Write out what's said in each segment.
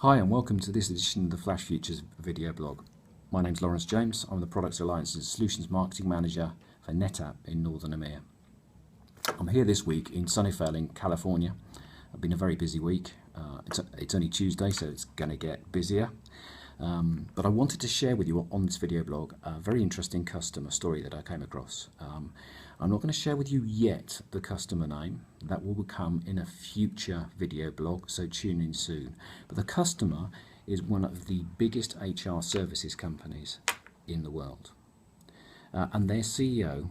Hi and welcome to this edition of the Flash Futures video blog. My name's Lawrence James. I'm the Products Alliance's Solutions Marketing Manager for NetApp in Northern EMEA. I'm here this week in sunny Fairling, California. It's been a very busy week. It's only Tuesday, so it's going to get busier. But I wanted to share with you on this video blog a very interesting customer story that I came across. I'm not going to share with you yet the customer name. That will become in a future video blog, so tune in soon. But the customer is one of the biggest HR services companies in the world. And their CEO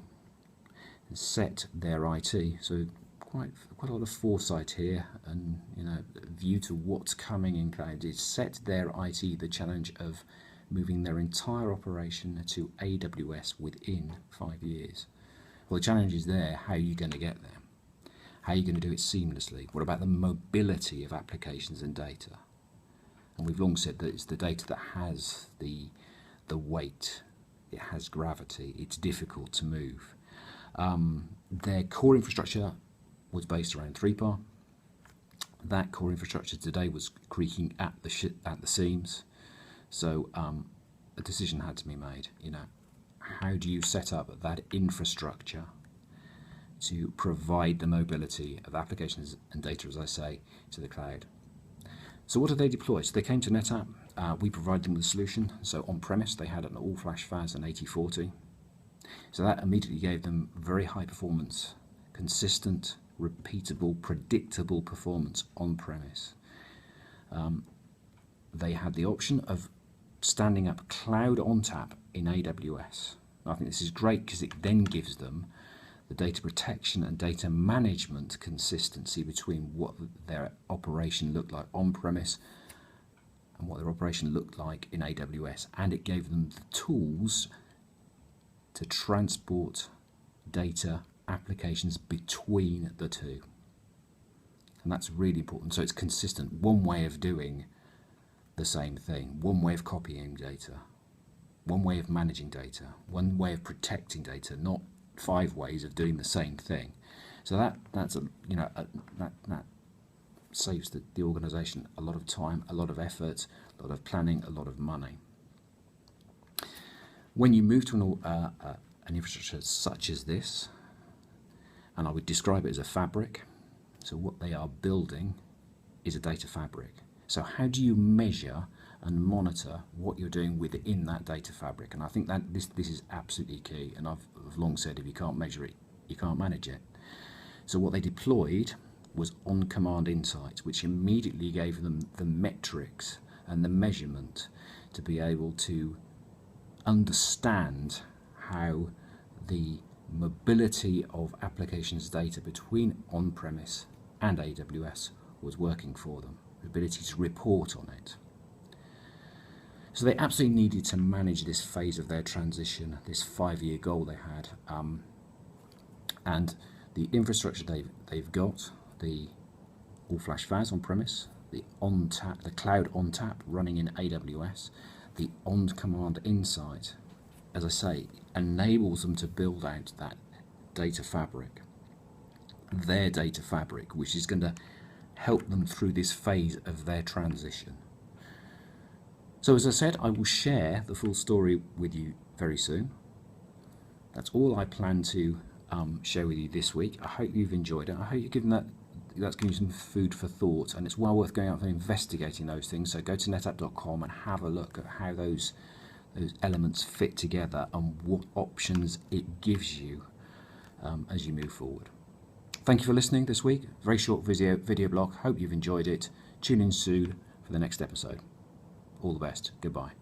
has set their IT, so quite a lot of foresight here, and view to what's coming in cloud. It's set their IT the challenge of moving their entire operation to AWS within 5 years. Well, the challenge is there. How are you going to get there? How are you going to do it seamlessly? What about the mobility of applications and data? And we've long said that it's the data that has the weight. It has gravity. It's difficult to move. Their core infrastructure was based around 3PAR. That core infrastructure today was creaking at the seams. So a decision had to be made. How do you set up that infrastructure to provide the mobility of applications and data, as I say, to the cloud? So what did they deploy? So they came to NetApp. We provided them with a solution. So on-premise, they had an all-flash FAS and 8040. So that immediately gave them very high performance, consistent, repeatable, predictable performance on-premise. They had the option of standing up Cloud ONTAP in AWS. I think this is great because it then gives them the data protection and data management consistency between what their operation looked like on-premise and what their operation looked like in AWS. And it gave them the tools to transport data applications between the two. And that's really important. So it's consistent. One way of doing the same thing, one way of copying data, one way of managing data, one way of protecting data, not 5 ways of doing the same thing. So that saves the organization a lot of time, a lot of effort, a lot of planning, a lot of money. When you move to an infrastructure such as this, and I would describe it as a fabric, so what they are building is a data fabric. So how do you measure and monitor what you're doing within that data fabric? And I think that this is absolutely key. And I've long said, if you can't measure it, you can't manage it. So what they deployed was on-command insights, which immediately gave them the metrics and the measurement to be able to understand how the mobility of applications data between on-premise and AWS was working for them, the ability to report on it. So they absolutely needed to manage this phase of their transition, this 5-year goal they had, and the infrastructure they've got, the all-flash FAS on-premise, the cloud ONTAP running in AWS, the on-command insight, as I say, enables them to build out that data fabric, their data fabric, which is going to help them through this phase of their transition. So as I said, I will share the full story with you very soon. That's all I plan to share with you this week. I hope you've enjoyed it. I hope you've given that's given you some food for thought, and it's well worth going out and investigating those things. So go to netapp.com and have a look at how those elements fit together and what options it gives you as you move forward. Thank you for listening this week. Very short video blog. Hope you've enjoyed it. Tune in soon for the next episode. All the best. Goodbye.